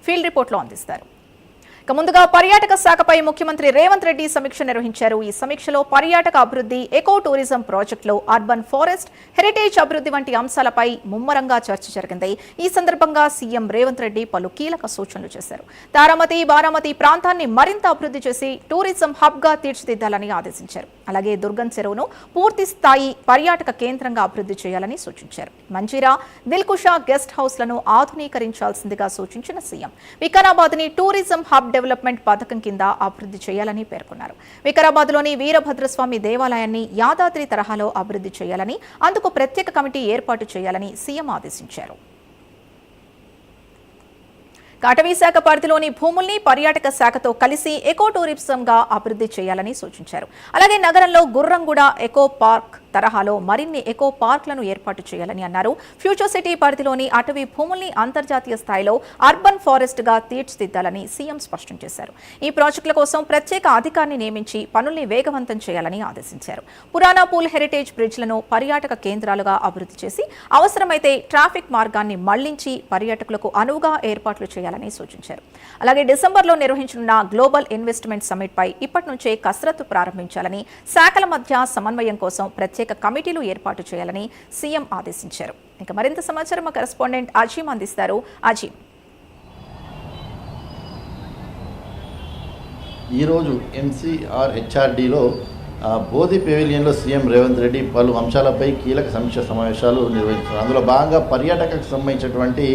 Field రిపోర్ట్లో అందిస్తారు. ముందుగా పర్యాటక శాఖపై ముఖ్యమంత్రి రేవంత్ రెడ్డి సమీక్ష నిర్వహించారు. ఈ సమీక్షలో పర్యాటక అభివృద్ధి, ఎకో టూరిజం ప్రాజెక్టులు, అర్బన్ ఫారెస్ట్, హెరిటేజ్ అభివృద్ధి వంటి అంశాలపై ముమ్మరంగా చర్చ జరిగింది. ఈ సందర్భంగా సీఎం రేవంత్ రెడ్డి పలు కీలక సూచనలు చేశారు. తారామతి, బారామతి ప్రాంతాన్ని మరింత అభివృద్ధి చేసి టూరిజం హబ్ గా తీర్చిదిద్దాలని ఆదేశించారు. అలాగే దుర్గం చెరువును పూర్తి స్థాయి పర్యాటక కేంద్రంగా అభివృద్ధి చేయాలని సూచించారు. మంజీరా, దిల్కుషా గెస్ట్ హౌస్లను ఆధునీకరించాల్సిందిగా సూచించిన సీఎం వికారాబాద్ ని టూరిజం హబ్ డెవలప్మెంట్ పథకం కింద అభివృద్ధి చేయాలని పేర్కొన్నారు. వికారాబాద్లోని వీరభద్రస్వామి దేవాలయాన్ని యాదాద్రి తరహాలో అభివృద్ధి చేయాలని, అందుకు ప్రత్యేక కమిటీ ఏర్పాటు చేయాలని సీఎం ఆదేశించారు. అటవీ శాఖ పరిధిలోని భూముల్ని పర్యాటక శాఖతో కలిసి ఎకో టూరిజంగా అభివృద్ధి చేయాలని సూచించారు. అలాగే నగరంలో గుర్రంగూడ ఎకో పార్క్ తరహాలో మరిన్ని ఎకో పార్క్లను ఏర్పాటు చేయాలని అన్నారు. ఫ్యూచర్ సిటీ పరిధిలోని అటవీ భూముల్ని అంతర్జాతీయ స్థాయిలో అర్బన్ ఫారెస్ట్ గా తీర్చిదిద్దాలని సీఎం స్పష్టం చేశారు. ఈ ప్రాజెక్టుల కోసం ప్రత్యేక అధికారిని నియమించి పనుల్ని వేగవంతం చేయాలని ఆదేశించారు. పురాణా పూల్, హెరిటేజ్ బ్రిడ్జ్లను పర్యాటక కేంద్రాలుగా అభివృద్ధి చేసి అవసరమైతే ట్రాఫిక్ మార్గాన్ని మళ్లించి పర్యాటకులకు అనువుగా ఏర్పాట్లు చేయాలని సూచించారు. అలాగే డిసెంబర్లో నిర్వహించనున్న గ్లోబల్ ఇన్వెస్ట్మెంట్ సమ్మిట్ పై ఇప్పటి నుంచే కసరత్తు ప్రారంభించాలని, శాఖల మధ్య సమన్వయం కోసం ప్రత్యేక కమిటీలు ఏర్పాటు చేయాలని సీఎం ఆదేశించారు. ఇక మరింత సమాచారం మా కరెస్పాండెంట్ అజీమ్ అందిస్తారు. అజీమ్, ఈరోజు MCRHRDలో బోధి పెవిలియన్లో సీఎం రేవంత్ రెడ్డి పలు అంశాలపై కీలక సమీక్ష సమావేశాలు నిర్వహించారు. అందులో భాగంగా పర్యాటకకు సంబంధించినటువంటి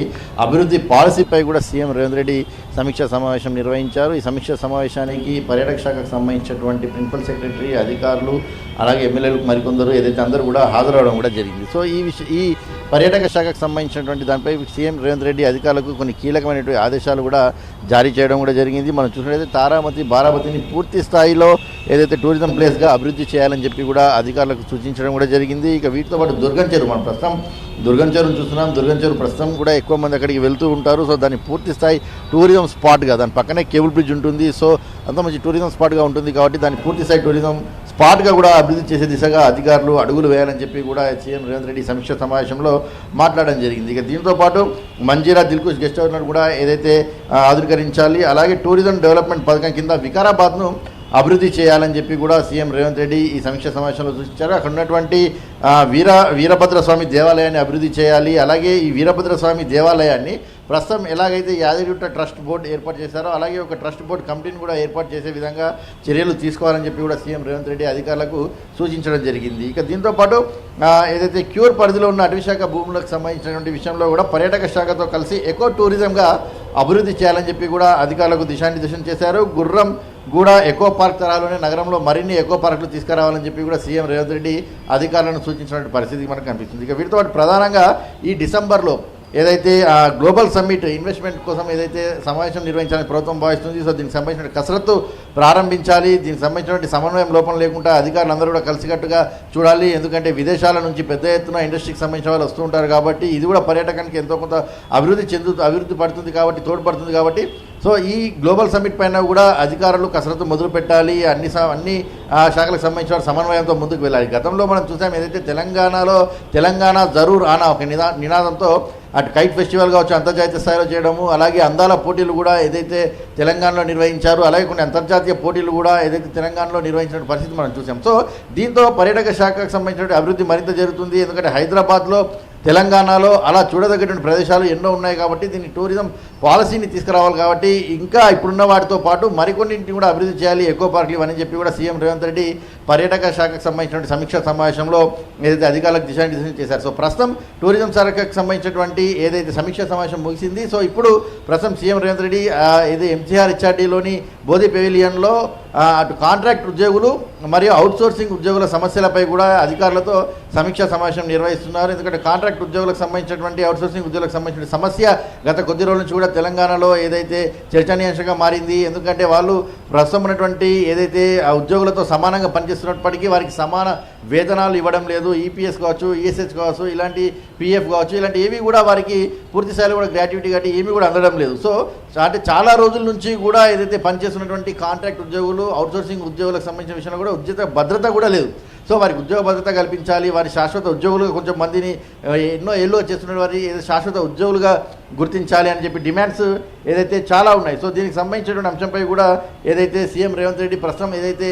అభివృద్ధి పాలసీపై కూడా సీఎం రేవంత్ రెడ్డి సమీక్షా సమావేశం నిర్వహించారు. ఈ సమీక్షా సమావేశానికి పర్యాటక శాఖకు సంబంధించినటువంటి ప్రిన్సిపల్ సెక్రటరీ, అధికారులు, అలాగే ఎమ్మెల్యేలు మరికొందరు ఏదైతే అందరూ కూడా హాజరవడం కూడా జరిగింది. సో ఈ పర్యాటక శాఖకు సంబంధించినటువంటి దానిపై సీఎం రేవంత్ రెడ్డి అధికారులకు కొన్ని కీలకమైనటువంటి ఆదేశాలు కూడా జారీ చేయడం కూడా జరిగింది. మనం చూసినట్లయితే తారామతి, బారామతిని పూర్తి స్థాయిలో ఏదైతే టూరిజం ప్లేస్గా అభివృద్ధి చేయాలని చెప్పి కూడా అధికారులకు సూచించడం కూడా జరిగింది. ఇక వీటితో పాటు దుర్గం చెరువు, మనం ప్రస్తుతం దుర్గం చెరువును చూస్తున్నాం. దుర్గం చెరువు ప్రస్తుతం కూడా ఎక్కువ మంది అక్కడికి వెళ్తూ ఉంటారు. సో దాన్ని పూర్తి స్థాయి టూరిజం స్పాట్గా, దాని పక్కనే కేబుల్ బ్రిడ్జ్ ఉంటుంది. సో అంత మంచి టూరిజం స్పాట్గా ఉంటుంది కాబట్టి దాన్ని పూర్తి స్థాయి టూరిజం స్పాట్గా కూడా అభివృద్ధి చేసే దిశగా అధికారులు అడుగులు వేయాలని చెప్పి కూడా సీఎం రేవంత్ రెడ్డి సమీక్ష సమావేశంలో మాట్లాడడం జరిగింది. ఇక దీంతో పాటు మంజీరా, దిల్కుష్ గెస్ట్ హౌస్లను కూడా ఏదైతే ఆధునీకరించాలి, అలాగే టూరిజం డెవలప్మెంట్ పథకం కింద వికారాబాద్ను అభివృద్ధి చేయాలని చెప్పి కూడా సీఎం రేవంత్ రెడ్డి ఈ సమీక్ష సమావేశంలో సూచించారు. అక్కడ ఉన్నటువంటి వీరభద్రస్వామి దేవాలయాన్ని అభివృద్ధి చేయాలి. అలాగే ఈ వీరభద్రస్వామి దేవాలయాన్ని ప్రస్తుతం ఎలాగైతే యాదగిరిగుట్ట ట్రస్ట్ బోర్డు ఏర్పాటు చేశారో అలాగే ఒక ట్రస్ట్ బోర్డు కమిటీని కూడా ఏర్పాటు చేసే విధంగా చర్యలు తీసుకోవాలని చెప్పి కూడా సీఎం రేవంత్ రెడ్డి అధికారులకు సూచించడం జరిగింది. ఇక దీంతోపాటు ఏదైతే క్యూర్ పరిధిలో ఉన్న అటవీ శాఖ భూములకు సంబంధించినటువంటి విషయంలో కూడా పర్యాటక శాఖతో కలిసి ఎకో టూరిజంగా అభివృద్ధి చేయాలని చెప్పి కూడా అధికారులకు దిశానిర్దేశం చేశారు. గుర్రం గూడ ఎకో పార్క్ తరహాలోనే నగరంలో మరిన్ని ఎకో పార్కులు తీసుకురావాలని చెప్పి కూడా సీఎం రేవంత్ రెడ్డి అధికారులను సూచించినటువంటి పరిస్థితి మనకు కనిపిస్తుంది. ఇక వీటితో పాటు ప్రధానంగా ఈ డిసెంబర్లో ఏదైతే గ్లోబల్ సమ్మిట్ ఇన్వెస్ట్మెంట్ కోసం ఏదైతే సమావేశం నిర్వహించాలని ప్రభుత్వం భావిస్తుంది. సో దీనికి సంబంధించిన కసరత్తు ప్రారంభించాలి. దీనికి సంబంధించినటువంటి సమన్వయం లోపం లేకుండా అధికారులందరూ కూడా కలిసికట్టుగా చూడాలి. ఎందుకంటే విదేశాల నుంచి పెద్ద ఎత్తున ఇండస్ట్రీకి సంబంధించిన వాళ్ళు వస్తూ ఉంటారు కాబట్టి ఇది కూడా పర్యాటకానికి ఎంతో కొంత అభివృద్ధి పడుతుంది కాబట్టి, తోడ్పడుతుంది కాబట్టి సో ఈ గ్లోబల్ సమ్మిట్ పైన కూడా అధికారులు కసరత్తు మొదలు పెట్టాలి. అన్ని శాఖలకు సంబంధించిన సమన్వయంతో ముందుకు వెళ్ళాలి. గతంలో మనం చూసాం ఏదైతే తెలంగాణ జరూర్ ఆనా ఒక నినాదంతో అటు కైట్ ఫెస్టివల్ కావచ్చు అంతర్జాతీయ స్థాయిలో చేయడము, అలాగే అందాల పోటీలు కూడా ఏదైతే తెలంగాణలో నిర్వహించారు, అలాగే కొన్ని అంతర్జాతీయ పోటీలు కూడా ఏదైతే తెలంగాణలో నిర్వహించిన పరిస్థితి మనం చూసాం. సో దీంతో పర్యాటక శాఖకు సంబంధించిన అభివృద్ధి మరింత జరుగుతుంది. ఎందుకంటే హైదరాబాద్లో, తెలంగాణలో అలా చూడదగ్గటువంటి ప్రదేశాలు ఎన్నో ఉన్నాయి కాబట్టి దీన్ని టూరిజం పాలసీని తీసుకురావాలి. కాబట్టి ఇంకా ఇప్పుడున్న వాటితో పాటు మరికొన్నింటిని కూడా అభివృద్ధి చేయాలి, ఎకో పార్కులు ఇవన్నీ చెప్పి కూడా సీఎం రేవంత్ రెడ్డి పర్యాటక శాఖకు సంబంధించినటువంటి సమీక్షా సమావేశంలో ఏదైతే అధికారులకు దిశానిర్దేశం చేశారు. సో ప్రస్తుతం టూరిజం శాఖకు సంబంధించినటువంటి ఏదైతే సమీక్షా సమావేశం ముగిసింది. సో ఇప్పుడు ప్రస్తుతం సీఎం రేవంత్ రెడ్డి ఏదో MCRHRDలోని బోధి పెవిలియన్లో అటు కాంట్రాక్ట్ ఉద్యోగులు మరియు అవుట్సోర్సింగ్ ఉద్యోగుల సమస్యలపై కూడా అధికారులతో సమీక్షా సమావేశం నిర్వహిస్తున్నారు. ఎందుకంటే కాంట్రాక్ట్ ఉద్యోగులకు సంబంధించినటువంటి అవుట్సోర్సింగ్ ఉద్యోగులకు సంబంధించిన సమస్య గత కొద్ది రోజుల నుంచి కూడా తెలంగాణలో ఏదైతే చర్చనీయాంశంగా మారింది. ఎందుకంటే వాళ్ళు ప్రస్తుతం ఉన్నటువంటి ఏదైతే ఆ ఉద్యోగులతో సమానంగా పనిచేస్తున్నప్పటికీ వారికి సమాన వేతనాలు ఇవ్వడం లేదు. EPS కావచ్చు, ESH కావచ్చు, ఇలాంటి PF కావచ్చు, ఇలాంటి ఏవి కూడా వారికి పూర్తి స్థాయిలో కూడా గ్రాట్యుటీ కాబట్టి ఏమీ కూడా అందడం లేదు. సో అంటే చాలా రోజుల నుంచి కూడా ఏదైతే పనిచేస్తున్నటువంటి కాంట్రాక్ట్ ఉద్యోగులు, అవుట్సోర్సింగ్ ఉద్యోగులకు సంబంధించిన విషయంలో కూడా ఉద్యోగ భద్రత కూడా లేదు. సో వారికి ఉద్యోగ భద్రత కల్పించాలి, వారి శాశ్వత ఉద్యోగులుగా కొంచెం మందిని ఎన్నో ఏళ్ళు చేస్తున్న వారి శాశ్వత ఉద్యోగులుగా గుర్తించాలి అని చెప్పి డిమాండ్స్ ఏదైతే చాలా ఉన్నాయి. సో దీనికి సంబంధించినటువంటి అంశంపై కూడా ఏదైతే సీఎం రేవంత్ రెడ్డి ప్రస్తుతం ఏదైతే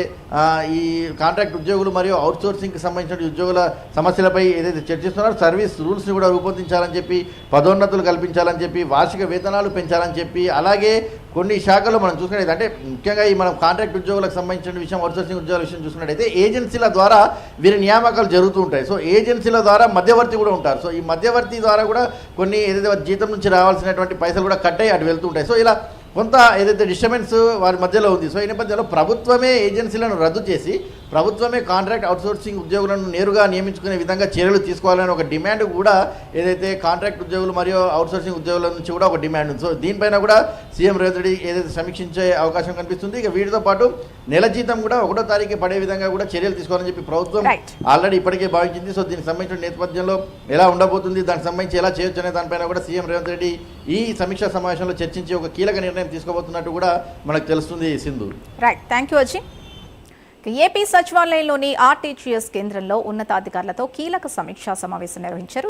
ఈ కాంట్రాక్ట్ ఉద్యోగులు మరియు అవుట్సోర్సింగ్కి సంబంధించిన ఉద్యోగుల సమస్యలపై ఏదైతే చర్చిస్తున్నారో సర్వీస్ రూల్స్ని కూడా రూపొందించాలని చెప్పి, పదోన్నతులు కల్పించాలని చెప్పి, వార్షిక వేతనాలు పెంచాలని చెప్పి, అలాగే కొన్ని శాఖలు మనం చూసుకున్నట్టు అంటే ముఖ్యంగా ఈ మనం కాంట్రాక్ట్ ఉద్యోగులకు సంబంధించిన విషయం, అవుట్సోర్సింగ్ ఉద్యోగుల విషయం చూసుకున్నట్టయితే ఏజెన్సీల ద్వారా వీరి నియామకాలు జరుగుతూ ఉంటాయి. సో ఏజెన్సీల ద్వారా మధ్యవర్తి కూడా ఉంటారు. సో ఈ మధ్యవర్తి ద్వారా కూడా కొన్ని ఏదైతే జీతం నుంచి రావాల్సినటువంటి పైసలు కూడా కట్ అయ్యి అటు వెళ్తుంటాయి. సో ఇలా కొంత ఏదైతే డిస్టర్బెన్స్ వారి మధ్యలో ఉంది. సో ఈ నేపథ్యంలో ప్రభుత్వమే ఏజెన్సీలను రద్దు చేసి ప్రభుత్వమే కాంట్రాక్ట్ అవుట్సోర్సింగ్ ఉద్యోగులను నేరుగా నియమించుకునే విధంగా చర్యలు తీసుకోవాలని ఒక డిమాండ్ కూడా ఏదైతే కాంట్రాక్ట్ ఉద్యోగులు మరియు అవుట్సోర్సింగ్ ఉద్యోగుల నుంచి కూడా ఒక డిమాండ్ ఉంది. సో దీనిపైన కూడా సీఎం రేవంత్ రెడ్డి ఏదైతే సమీక్షించే అవకాశం కనిపిస్తుంది. ఇక వీటితో పాటు నెల జీతం కూడా 1వ తారీఖు పడే విధంగా కూడా చర్యలు తీసుకోవాలని చెప్పి ప్రభుత్వం ఆల్రెడీ ఇప్పటికే భావించింది. సో దీనికి సంబంధించిన నేపథ్యంలో ఎలా ఉండబోతుంది, దానికి సంబంధించి ఎలా చేయొచ్చు అనే దానిపైన కూడా సీఎం రేవంత్ రెడ్డి ఈ సమీక్షా సమావేశంలో చర్చించి ఒక కీలక నిర్ణయం తీసుకోబోతున్నట్టు కూడా మనకు తెలుస్తుంది. Sindhu. Right, thank you Ajay. AP సచివాలయంలోని ఆర్టీజీఎస్ కేంద్రంలో ఉన్నతాధికారులతో కీలక సమీక్షా సమావేశం నిర్వహించారు.